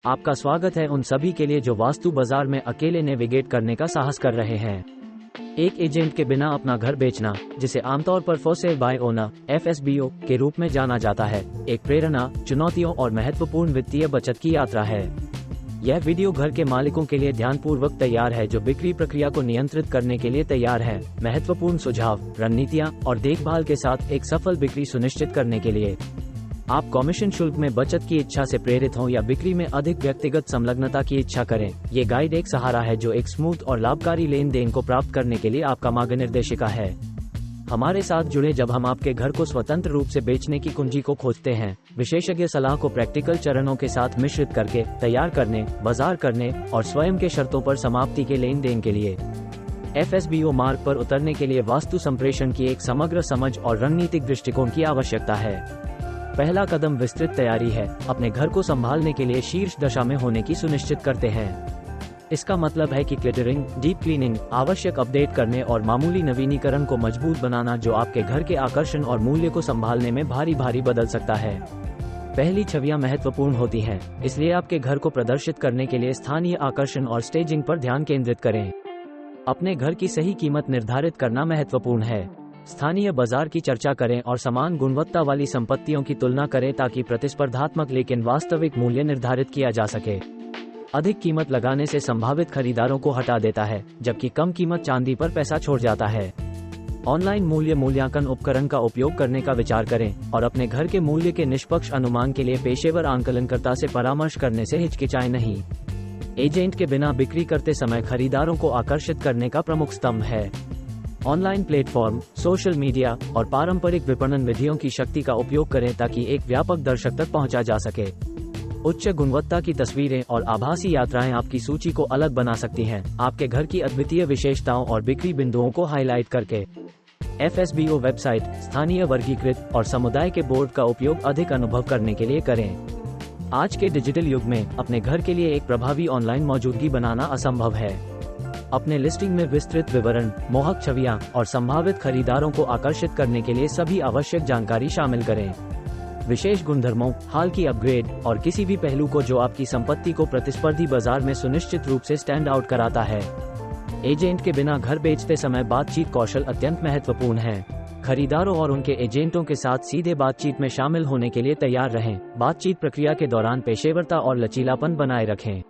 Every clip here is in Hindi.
आपका स्वागत है उन सभी के लिए जो वास्तु बाजार में अकेले नेविगेट करने का साहस कर रहे हैं। एक एजेंट के बिना अपना घर बेचना, जिसे आमतौर पर for sale bye owner (FSBO) के रूप में जाना जाता है, एक प्रेरणा, चुनौतियों और महत्वपूर्ण वित्तीय बचत की यात्रा है। यह वीडियो घर के मालिकों के लिए ध्यानपूर्वक तैयार है जो बिक्री प्रक्रिया को नियंत्रित करने के लिए तैयार है, महत्वपूर्ण सुझाव, रणनीतियां और देखभाल के साथ एक सफल बिक्री सुनिश्चित करने के लिए। आप कमीशन शुल्क में बचत की इच्छा से प्रेरित हों या बिक्री में अधिक व्यक्तिगत संलग्नता की इच्छा करें, ये गाइड एक सहारा है जो एक स्मूथ और लाभकारी लेन देन को प्राप्त करने के लिए आपका मार्गनिर्देशिका है। हमारे साथ जुड़े जब हम आपके घर को स्वतंत्र रूप से बेचने की कुंजी को खोजते हैं, विशेषज्ञ सलाह को प्रैक्टिकल चरणों के साथ मिश्रित करके तैयार करने, बाजार करने और स्वयं के शर्तों पर समाप्ति के लेन देन के लिए। FSBO मार्ग पर उतरने के लिए वास्तु संप्रेषण की एक समग्र समझ और रणनीतिक दृष्टिकोण की आवश्यकता है। पहला कदम विस्तृत तैयारी है। अपने घर को संभालने के लिए शीर्ष दशा में होने की सुनिश्चित करते हैं। इसका मतलब है कि क्लिटरिंग, डीप क्लीनिंग, आवश्यक अपडेट करने और मामूली नवीनीकरण को मजबूत बनाना जो आपके घर के आकर्षण और मूल्य को संभालने में भारी बदल सकता है। पहली छवियां महत्वपूर्ण होती हैं, इसलिए आपके घर को प्रदर्शित करने के लिए स्थानीय आकर्षण और स्टेजिंग पर ध्यान केंद्रित करें। अपने घर की सही कीमत निर्धारित करना महत्वपूर्ण है। स्थानीय बाजार की चर्चा करें और समान गुणवत्ता वाली संपत्तियों की तुलना करें ताकि प्रतिस्पर्धात्मक लेकिन वास्तविक मूल्य निर्धारित किया जा सके। अधिक कीमत लगाने से संभावित खरीदारों को हटा देता है, जबकि कम कीमत चांदी पर पैसा छोड़ जाता है। ऑनलाइन मूल्य मूल्यांकन उपकरण का उपयोग करने का विचार करें और अपने घर के मूल्य के निष्पक्ष अनुमान के लिए पेशेवर आंकलनकर्ता से परामर्श करने से हिचकिचाएं नहीं। एजेंट के बिना बिक्री करते समय खरीदारों को आकर्षित करने का प्रमुख स्तंभ है। ऑनलाइन प्लेटफॉर्म, सोशल मीडिया और पारंपरिक विपणन विधियों की शक्ति का उपयोग करें ताकि एक व्यापक दर्शक तक पहुंचा जा सके। उच्च गुणवत्ता की तस्वीरें और आभासी यात्राएं आपकी सूची को अलग बना सकती हैं, आपके घर की अद्वितीय विशेषताओं और बिक्री बिंदुओं को हाईलाइट करके। FSBO वेबसाइट, स्थानीय वर्गीकृत और समुदाय के बोर्ड का उपयोग अधिक अनुभव करने के लिए करें। आज के डिजिटल युग में अपने घर के लिए एक प्रभावी ऑनलाइन मौजूदगी बनाना असंभव है। अपने लिस्टिंग में विस्तृत विवरण, मोहक छवियां और संभावित खरीदारों को आकर्षित करने के लिए सभी आवश्यक जानकारी शामिल करें। विशेष गुणधर्मों, हाल की अपग्रेड और किसी भी पहलू को जो आपकी संपत्ति को प्रतिस्पर्धी बाजार में सुनिश्चित रूप से स्टैंड आउट कराता है। एजेंट के बिना घर बेचते समय बातचीत कौशल अत्यंत महत्वपूर्ण है। खरीदारों और उनके एजेंटों के साथ सीधे बातचीत में शामिल होने के लिए तैयार रहें। बातचीत प्रक्रिया के दौरान पेशेवरता और लचीलापन बनाए रखें।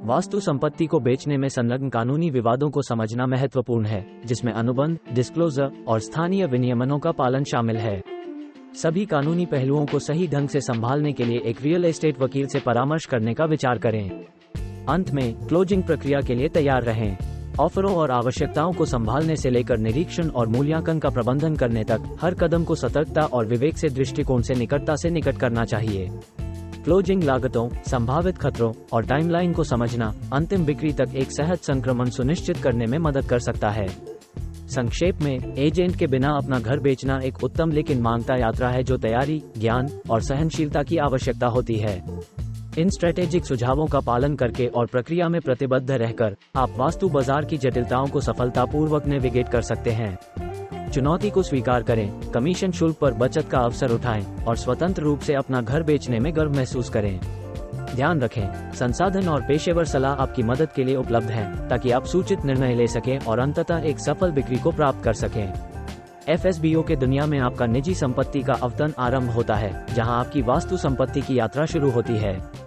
वास्तु संपत्ति को बेचने में संलग्न कानूनी विवादों को समझना महत्वपूर्ण है, जिसमें अनुबंध, डिस्क्लोजर और स्थानीय विनियमनों का पालन शामिल है। सभी कानूनी पहलुओं को सही ढंग से संभालने के लिए एक रियल एस्टेट वकील से परामर्श करने का विचार करें। अंत में क्लोजिंग प्रक्रिया के लिए तैयार रहें। ऑफरों और आवश्यकताओं को संभालने से लेकर निरीक्षण और मूल्यांकन का प्रबंधन करने तक हर कदम को सतर्कता और विवेक से दृष्टिकोण से निकट करना चाहिए। क्लोजिंग लागतों, संभावित खतरों और टाइमलाइन को समझना अंतिम बिक्री तक एक सहज संक्रमण सुनिश्चित करने में मदद कर सकता है। संक्षेप में, एजेंट के बिना अपना घर बेचना एक उत्तम लेकिन मांगता यात्रा है जो तैयारी, ज्ञान और सहनशीलता की आवश्यकता होती है। इन स्ट्रेटेजिक सुझावों का पालन करके और प्रक्रिया में प्रतिबद्ध रहकर आप वास्तु बाजार की जटिलताओं को सफलतापूर्वक नेविगेट कर सकते हैं। चुनौती को स्वीकार करें, कमीशन शुल्क पर बचत का अवसर उठाएं और स्वतंत्र रूप से अपना घर बेचने में गर्व महसूस करें। ध्यान रखें, संसाधन और पेशेवर सलाह आपकी मदद के लिए उपलब्ध हैं, ताकि आप सूचित निर्णय ले सकें और अंततः एक सफल बिक्री को प्राप्त कर सकें। FSBO के दुनिया में आपका निजी संपत्ति का अवतरण आरंभ होता है, जहां आपकी वास्तु संपत्ति की यात्रा शुरू होती है।